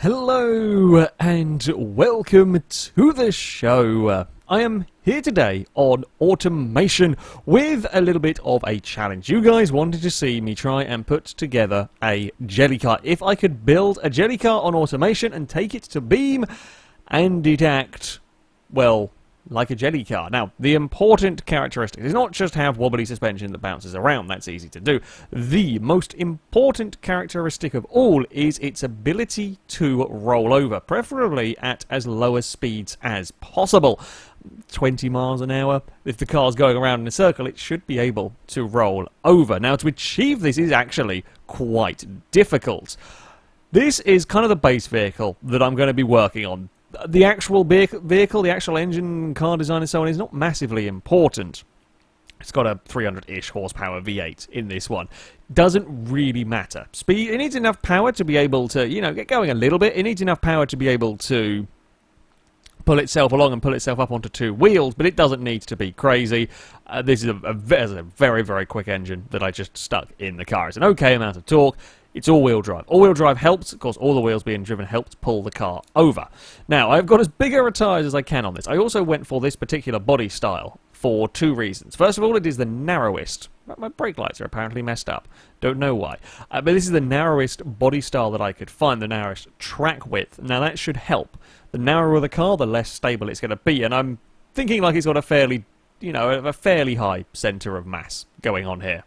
Hello and welcome to the show. I am here today on automation with a little bit of a challenge. You guys wanted to see me try and put together a jelly car. If I could build a jelly car on automation and take it to Beam and it act, well, like a jelly car. Now, the important characteristic is not just have wobbly suspension that bounces around, that's easy to do. The most important characteristic of all is its ability to roll over, preferably at as lower speeds as possible. 20 miles an hour, if the car's going around in a circle, it should be able to roll over. Now, to achieve this is actually quite difficult. This is kind of the base vehicle that I'm going to be working on. The actual vehicle, the actual engine, car design and so on is not massively important. It's got a 300-ish horsepower V8 in this one. Doesn't really matter. Speed, it needs enough power to be able to, you know, get going a little bit. It needs enough power to be able to pull itself along and pull itself up onto two wheels, but it doesn't need to be crazy. This is a very, very quick engine that I just stuck in the car. It's an okay amount of torque. It's all-wheel drive. All-wheel drive helps, of course, all the wheels being driven helps pull the car over. Now, I've got as big a tyres as I can on this. I also went for this particular body style for two reasons. First of all, it is the narrowest. My brake lights are apparently messed up. Don't know why. But this is the narrowest body style that I could find, the narrowest track width. Now, that should help. The narrower the car, the less stable it's going to be. And I'm thinking like it's got a fairly, you know, a fairly high centre of mass going on here.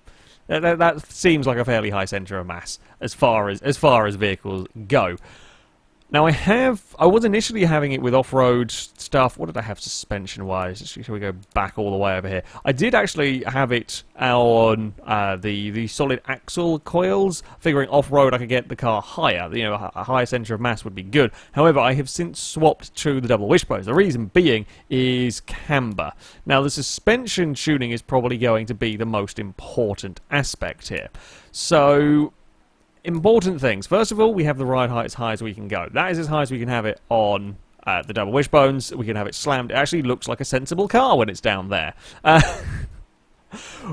That seems like a fairly high centre of mass as far as vehicles go. Now I was initially having it with off-road stuff. What did I have suspension-wise? Shall we go back all the way over here? I did actually have it on the solid axle coils, figuring off-road I could get the car higher. You know, a higher centre of mass would be good. However, I have since swapped to the double wishbones. The reason being is camber. Now, the suspension tuning is probably going to be the most important aspect here. So, important things. First of all, we have the ride height as high as we can go. That is as high as we can have it on the double wishbones. We can have it slammed. It actually looks like a sensible car when it's down there.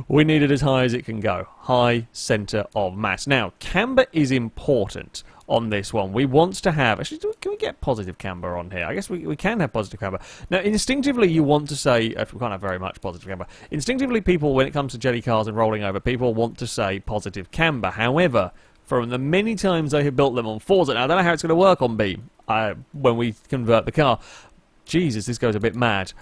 We need it as high as it can go. High centre of mass. Now, camber is important on this one. We want to have... Actually, can we get positive camber on here? I guess we can have positive camber. Now, instinctively, you want to say... we can't have very much positive camber. Instinctively, people, when it comes to jelly cars and rolling over, people want to say positive camber. However, from the many times I have built them on Forza, now I don't know how it's going to work on Beam when we convert the car. Jesus, this goes a bit mad.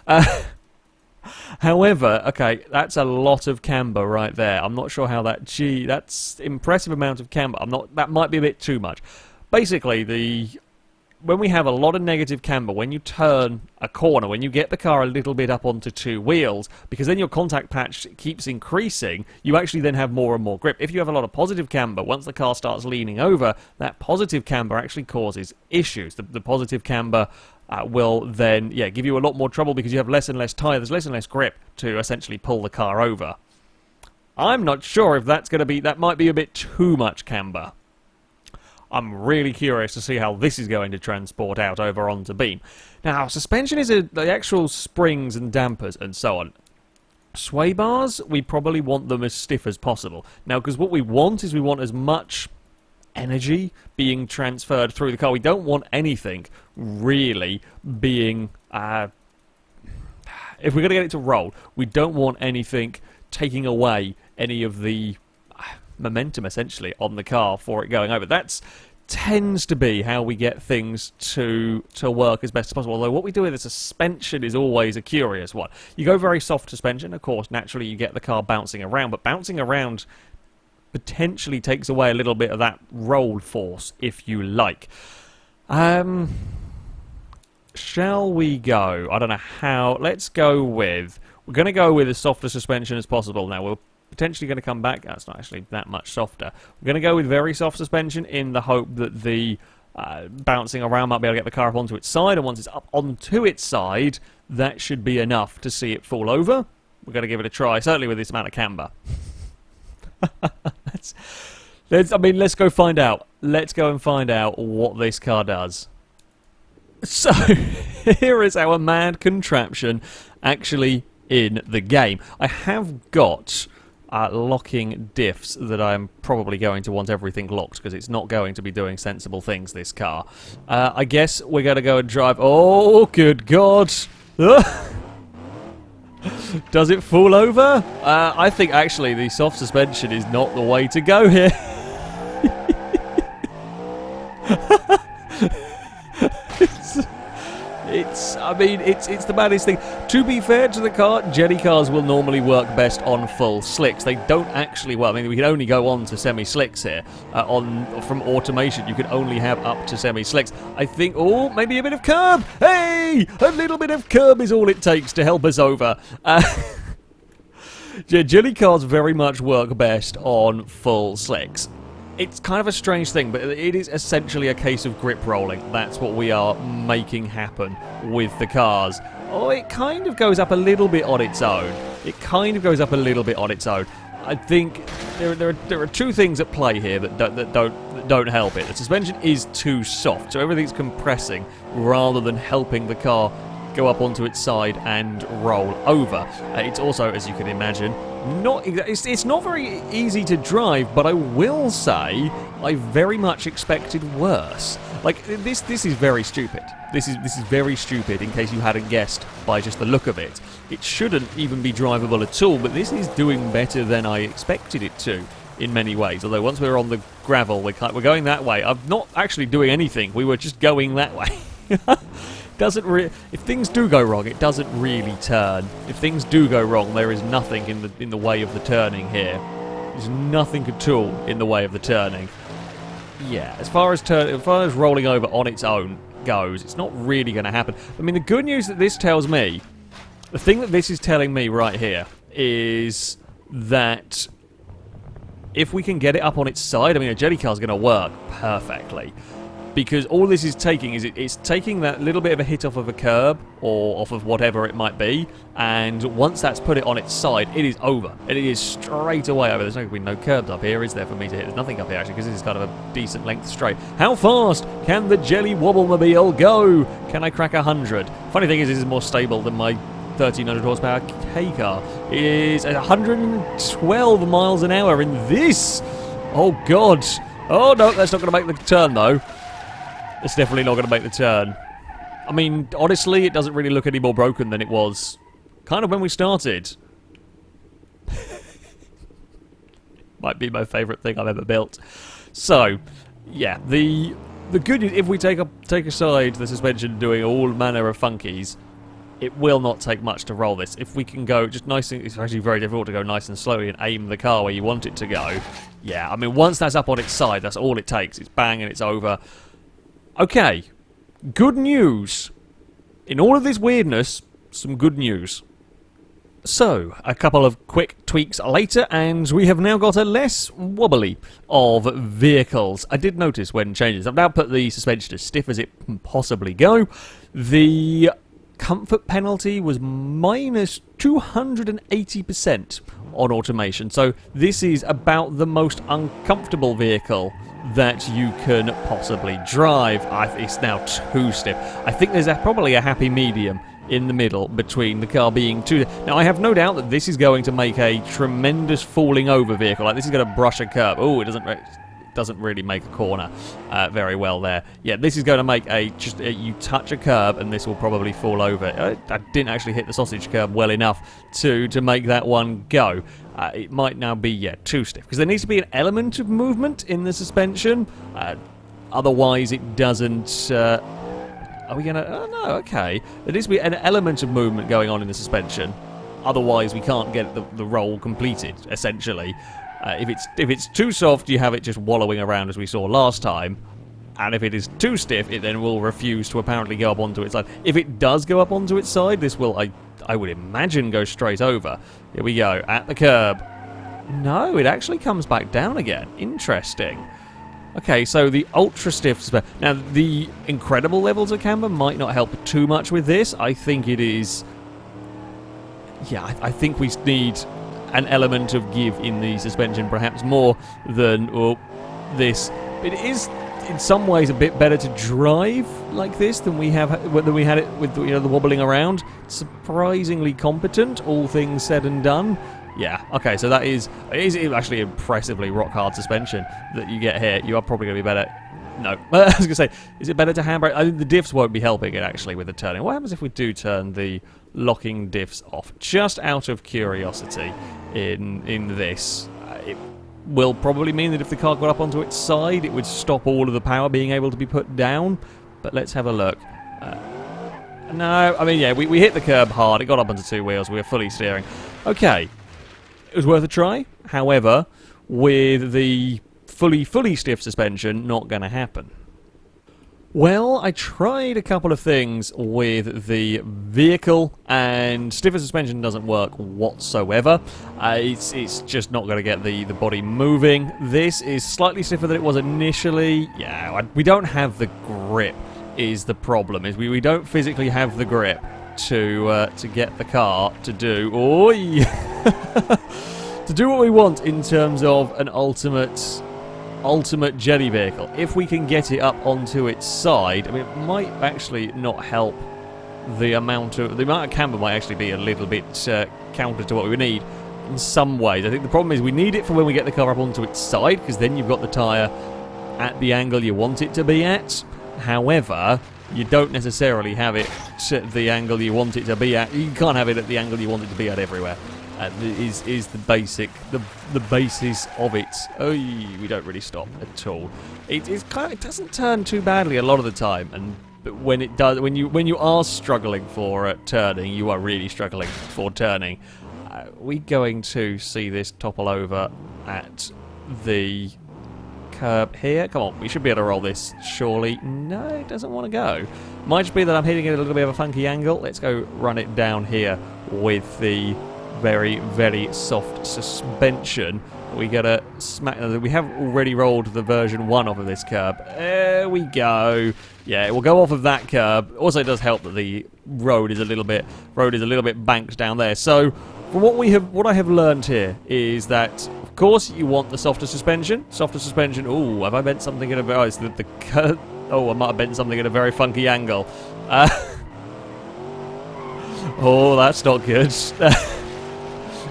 However, okay, that's a lot of camber right there. I'm not sure how that... that's impressive amount of camber. That might be a bit too much. Basically, when we have a lot of negative camber, when you turn a corner, when you get the car a little bit up onto two wheels, because then your contact patch keeps increasing, you actually then have more and more grip. If you have a lot of positive camber, once the car starts leaning over, that positive camber actually causes issues. The positive camber will then, give you a lot more trouble because you have less and less tyre, there's less and less grip to essentially pull the car over. I'm not sure if that's going to be, that might be a bit too much camber. I'm really curious to see how this is going to transport out over onto Beam. Now, suspension is the actual springs and dampers and so on. Sway bars, we probably want them as stiff as possible. Now, because what we want is we want as much energy being transferred through the car. We don't want anything really being... if we're going to get it to roll, we don't want anything taking away any of the momentum essentially on the car for it going over. That tends to be how we get things to work as best as possible, although what we do with the suspension is always a curious one. You go very soft suspension, of course, naturally you get the car bouncing around, but bouncing around potentially takes away a little bit of that roll force, if you like. Shall we go? I don't know how. Let's go with... We're going to go with as soft a suspension as possible. Now, we're potentially going to come back. That's not actually that much softer. We're going to go with very soft suspension in the hope that the bouncing around might be able to get the car up onto its side, and once it's up onto its side, that should be enough to see it fall over. We're going to give it a try, certainly with this amount of camber. Let's go find out. Let's go and find out what this car does. So, here is our mad contraption actually in the game. I have got locking diffs that I'm probably going to want everything locked because it's not going to be doing sensible things, this car. I guess we're going to go and drive... Oh, good God! Does it fall over? I think actually the soft suspension is not the way to go here. It's the baddest thing. To be fair to the car, jelly cars will normally work best on full slicks. They don't actually, well, I mean, we can only go on to semi-slicks here. From automation, you can only have up to semi-slicks. I think, oh, maybe a bit of curb. Hey, a little bit of curb is all it takes to help us over. Yeah, jelly cars very much work best on full slicks. It's kind of a strange thing, but it is essentially a case of grip rolling. That's what we are making happen with the cars. Oh, it kind of goes up a little bit on its own. I think there are two things at play here that don't help it. The suspension is too soft, so everything's compressing rather than helping the car go up onto its side and roll over. It's also, as you can imagine, it's not very easy to drive, but I will say I very much expected worse. Like, this is very stupid. This is very stupid, in case you hadn't guessed by just the look of it. It shouldn't even be drivable at all, but this is doing better than I expected it to in many ways. Although once we're on the gravel, we're going that way. I'm not actually doing anything. We were just going that way. If things do go wrong, it doesn't really turn. If things do go wrong, there is nothing in the way of the turning here. There's nothing at all in the way of the turning. Yeah, as far as rolling over on its own goes, it's not really going to happen. I mean, the good news that this tells me, the thing that this is telling me right here, is that if we can get it up on its side, I mean, a jelly car is going to work perfectly. Because all this is taking is it's taking that little bit of a hit off of a curb or off of whatever it might be, and once that's put it on its side, it is over. It is straight away over. There's no curbs up here, is there, for me to hit? There's nothing up here, actually, because this is kind of a decent length straight. How fast can the jelly wobblemobile go? Can I crack 100? Funny thing is, this is more stable than my 1300 horsepower K car. It is 112 miles an hour in this. Oh, God. Oh, no, that's not going to make the turn, though. It's definitely not going to make the turn. I mean, honestly, it doesn't really look any more broken than it was kind of when we started. Might be my favourite thing I've ever built. So, yeah, the good news, if we take aside the suspension doing all manner of funkies, it will not take much to roll this. If we can go just nice and... It's actually very difficult to go nice and slowly and aim the car where you want it to go. Yeah, I mean, once that's up on its side, that's all it takes. It's bang and it's over. Okay, good news. In all of this weirdness, some good news. So, a couple of quick tweaks later, and we have now got a less wobbly of vehicles. I did notice when changes. I've now put the suspension as stiff as it can possibly go. The comfort penalty was minus 280% on automation. So this is about the most uncomfortable vehicle that you can possibly drive. It's now too stiff. I think there's probably a happy medium in the middle between the car being too... Now, I have no doubt that this is going to make a tremendous falling over vehicle. Like, this is going to brush a curb. Oh, it doesn't really make a corner very well there. Yeah, this is going to make you touch a curb and this will probably fall over. I didn't actually hit the sausage curb well enough to make that one go. It might now be, yeah, too stiff. Because there needs to be an element of movement in the suspension. Otherwise, it doesn't... are we going to... Oh, no, okay. There needs to be an element of movement going on in the suspension. Otherwise, we can't get the roll completed, essentially. If it's too soft, you have it just wallowing around, as we saw last time. And if it is too stiff, it then will refuse to apparently go up onto its side. If it does go up onto its side, this will, I would imagine, go straight over. Here we go, at the curb. No, it actually comes back down again. Interesting. Okay, so the ultra stiff... Now, the incredible levels of camber might not help too much with this. I think it is... Yeah, I think we need an element of give in the suspension, perhaps more than this. It is, in some ways, a bit better to drive like this than we had it with the wobbling around. Surprisingly competent, all things said and done. Yeah, okay, so that is actually impressively rock-hard suspension that you get here. You are probably going to be better... No. I was going to say, is it better to handbrake? I think the diffs won't be helping it, actually, with the turning. What happens if we do turn the locking diffs off? Just out of curiosity in this. It will probably mean that if the car got up onto its side, it would stop all of the power being able to be put down. But let's have a look. No, I mean, yeah, we hit the curb hard. It got up onto two wheels. We were fully steering. Okay. It was worth a try. However, with the fully stiff suspension, not going to happen. Well, I tried a couple of things with the vehicle, and stiffer suspension doesn't work whatsoever. It's just not going to get the body moving. This is slightly stiffer than it was initially. Yeah, we don't have the grip is the problem. Is we don't physically have the grip to get the car to do... Oi! to do what we want in terms of an ultimate jelly vehicle. If we can get it up onto its side, I mean, it might actually not help. The amount of camber might actually be a little bit counter to what we need in some ways. I think the problem is we need it for when we get the car up onto its side, because then you've got the tyre at the angle you want it to be at. However, you don't necessarily have it at the angle you want it to be at. You can't have it at the angle you want it to be at everywhere. Is the basic, the basis of it. Oh, we don't really stop at all. It doesn't turn too badly a lot of the time, and when it does, when you are struggling for turning, you are really struggling for turning. We're going to see this topple over at the curb here. Come on, we should be able to roll this, surely. No, it doesn't want to go. Might just be that I'm hitting it at a little bit of a funky angle. Let's go run it down here with the very, very soft suspension. We gotta smack... We have already rolled the version 1 off of this curb. There we go. Yeah, it will go off of that curb. Also, it does help that the road is a little bit banked down there. So, from what I have learned here is that, of course, you want the softer suspension. Softer suspension. Ooh, have I bent something at a very... Oh, I might have bent something at a very funky angle. Oh, that's not good.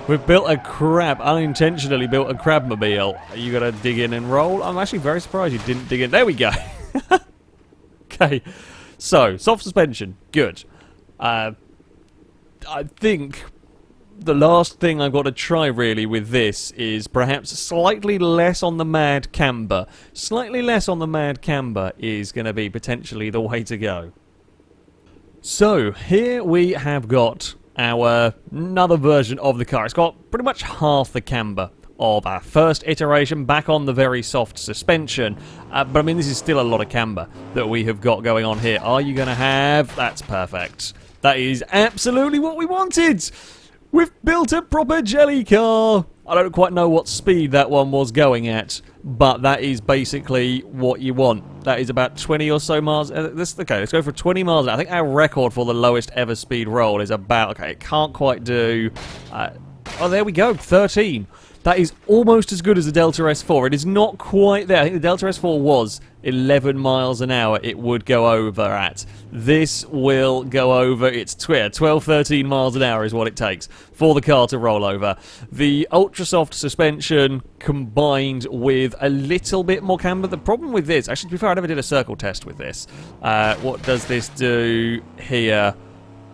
We've built unintentionally built a crabmobile. You gotta dig in and roll. I'm actually very surprised you didn't dig in. There we go. Okay, so soft suspension, good. I think the last thing I've got to try really with this is perhaps slightly less on the mad camber. Slightly less on the mad camber is going to be potentially the way to go. So here we have got another version of the car. It's got pretty much half the camber of our first iteration, back on the very soft suspension. But I mean, this is still a lot of camber that we have got going on here. Are you going to have... That's perfect. That is absolutely what we wanted. We've built a proper jelly car. I don't quite know what speed that one was going at, but that is basically what you want. That is about 20 or so miles. Okay, let's go for 20 miles. I think our record for the lowest ever speed roll is about... Okay, it can't quite do... oh, there we go, 13. That is almost as good as the Delta S4. It is not quite there. I think the Delta S4 was 11 miles an hour it would go over at. This will go over, it's 12, 13 miles an hour is what it takes for the car to roll over. The ultra soft suspension combined with a little bit more camber. The problem with this, actually to be fair, I never did a circle test with this. What does this do here?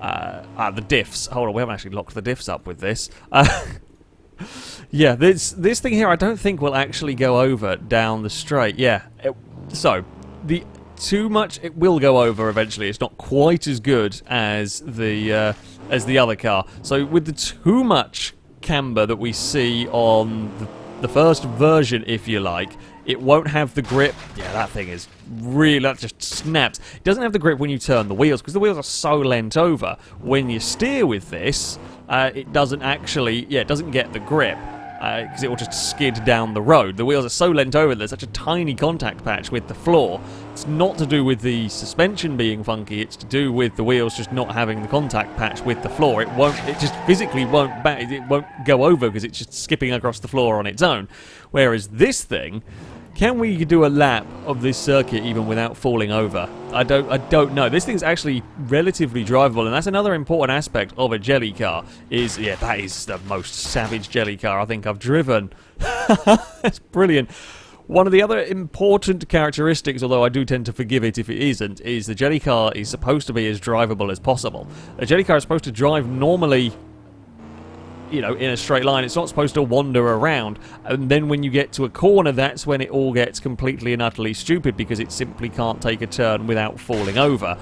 The diffs. Hold on, we haven't actually locked the diffs up with this. Yeah, this thing here I don't think will actually go over down the straight. Yeah, so the too much it will go over eventually. It's not quite as good as the other car. So with the too much camber that we see on the first version, if you like, it won't have the grip. Yeah, that thing is really... That just snaps. It doesn't have the grip when you turn the wheels, because the wheels are so leant over. When you steer with this, it doesn't actually... Yeah, it doesn't get the grip, because it will just skid down the road. The wheels are so leant over, there's such a tiny contact patch with the floor. It's not to do with the suspension being funky, it's to do with the wheels just not having the contact patch with the floor. It just physically won't go over because it's just skipping across the floor on its own. Whereas this thing Can we do a lap of this circuit even without falling over? I don't know. This thing's actually relatively drivable, and that's another important aspect of a jelly car. Yeah, that is the most savage jelly car I think I've driven. That's brilliant. One of the other important characteristics, although I do tend to forgive it if it isn't, is the jelly car is supposed to be as drivable as possible. A jelly car is supposed to drive normally, you know, in a straight line. It's not supposed to wander around. And then when you get to a corner, that's when it all gets completely and utterly stupid, because it simply can't take a turn without falling over.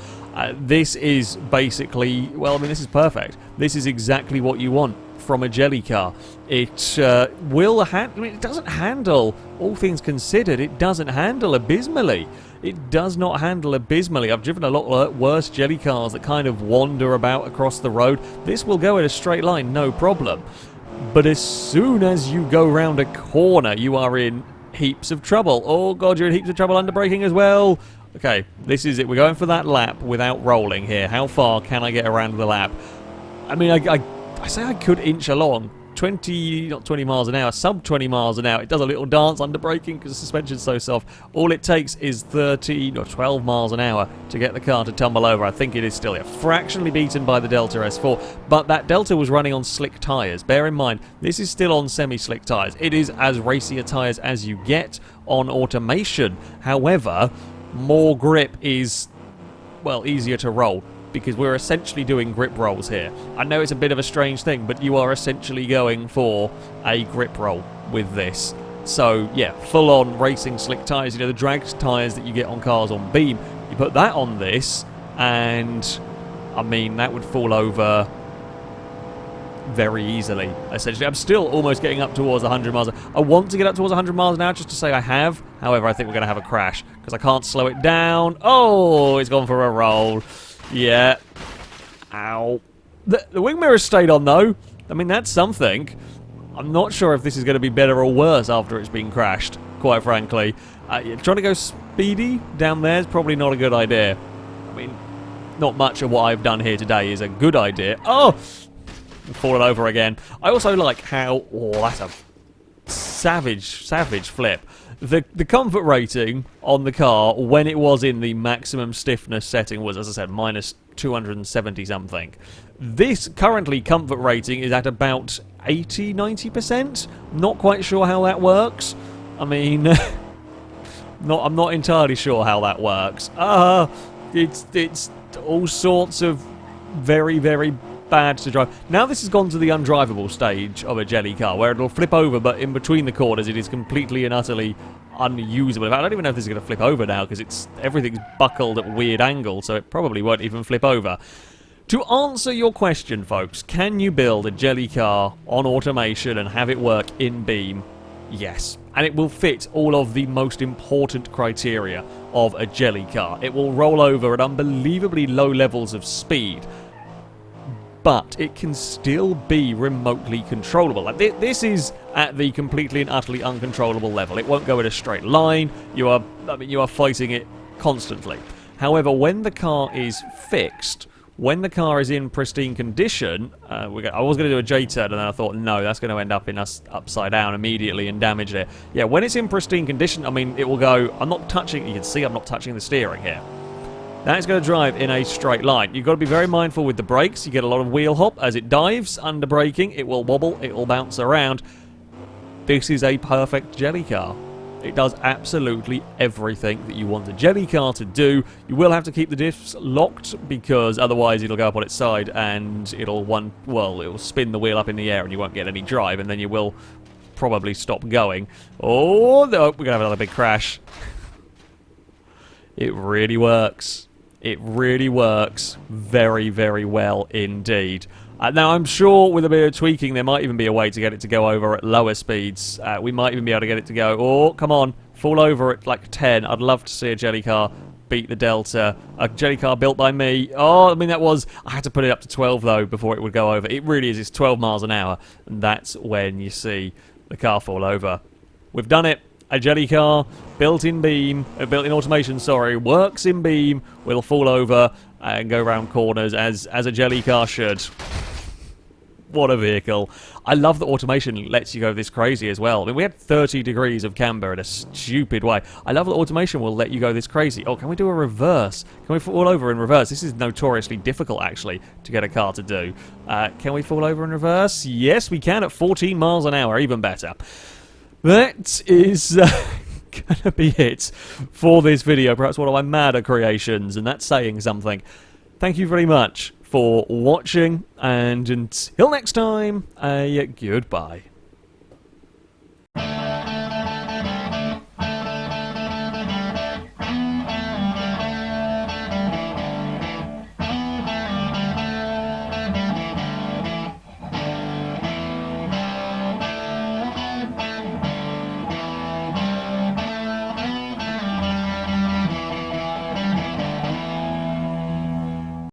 This is basically, well, I mean, this is perfect. This is exactly what you want from a jelly car. It will I mean, it doesn't handle, all things considered, it doesn't handle abysmally. It does not handle abysmally. I've driven a lot worse jelly cars that kind of wander about across the road. This will go in a straight line, no problem. But as soon as you go round a corner, you are in heaps of trouble. Oh god, you're in heaps of trouble under braking as well. Okay, this is it. We're going for that lap without rolling here. How far can I get around the lap? I mean, I say I could inch along. 20 miles an hour, sub 20 miles an hour. It does a little dance under braking because the suspension's so soft. All it takes is 13 or 12 miles an hour to get the car to tumble over. I think it is still fractionally beaten by the Delta S4, but that Delta was running on slick tyres. Bear in mind, this is still on semi-slick tyres. It is as racier tyres as you get on automation. However, more grip is, well, easier to roll, because we're essentially doing grip rolls here. I know it's a bit of a strange thing, but you are essentially going for a grip roll with this. So, yeah, full-on racing slick tyres. You know, the drag tyres that you get on cars on Beam, you put that on this, and, I mean, that would fall over very easily, essentially. I'm still almost getting up towards 100 miles. I want to get up towards 100 miles an hour just to say I have. However, I think we're going to have a crash, because I can't slow it down. Oh, it's gone for a roll. Yeah. Ow. The wing mirror stayed on, though. I mean, that's something. I'm not sure if this is going to be better or worse after it's been crashed, quite frankly. Trying to go speedy down there is probably not a good idea. I mean, not much of what I've done here today is a good idea. Oh! Fallen over again. I also like how... Oh, that's a savage flip. The comfort rating on the car when it was in the maximum stiffness setting was, as I said, minus 270 something. This currently comfort rating is at about 80-90%. Not quite sure how that works. I mean, I'm not entirely sure how that works. It's all sorts of very bad to drive. Now this has gone to the undrivable stage of a jelly car, where it'll flip over, but in between the corners it is completely and utterly unusable. I don't even know if this is going to flip over now, because everything's buckled at weird angles, so it probably won't even flip over. To answer your question, folks, can you build a jelly car on automation and have it work in Beam? Yes. And it will fit all of the most important criteria of a jelly car. It will roll over at unbelievably low levels of speed, but it can still be remotely controllable. Like this is at the completely and utterly uncontrollable level. It won't go in a straight line. You are fighting it constantly. However, when the car is fixed, when the car is in pristine condition, I was going to do a J-turn, and then I thought, no, that's going to end up in us upside down immediately and damage it. Yeah, when it's in pristine condition, I mean, it will go, I'm not touching, you can see I'm not touching the steering here. That's going to drive in a straight line. You've got to be very mindful with the brakes. You get a lot of wheel hop as it dives under braking. It will wobble, it will bounce around. This is a perfect jelly car. It does absolutely everything that you want a jelly car to do. You will have to keep the diffs locked, because otherwise it'll go up on its side and it'll spin the wheel up in the air and you won't get any drive, and then you will probably stop going. Oh, no, we're going to have another big crash. It really works. It really works very well indeed. Now, I'm sure with a bit of tweaking, there might even be a way to get it to go over at lower speeds. We might even be able to get it to go, oh, come on, fall over at like 10. I'd love to see a jelly car beat the Delta. A jelly car built by me. Oh, I mean, I had to put it up to 12, though, before it would go over. It really is, it's 12 miles an hour, and that's when you see the car fall over. We've done it. A jelly car, built in Beam, built in automation, sorry, works in Beam, will fall over and go around corners as a jelly car should. What a vehicle. I love that automation lets you go this crazy as well. I mean, we had 30 degrees of camber in a stupid way. I love that automation will let you go this crazy. Oh, can we do a reverse? Can we fall over in reverse? This is notoriously difficult, actually, to get a car to do. Can we fall over in reverse? Yes, we can at 14 miles an hour. Even better. That is going to be it for this video. Perhaps one of my madder creations, and that's saying something. Thank you very much for watching, and until next time, goodbye.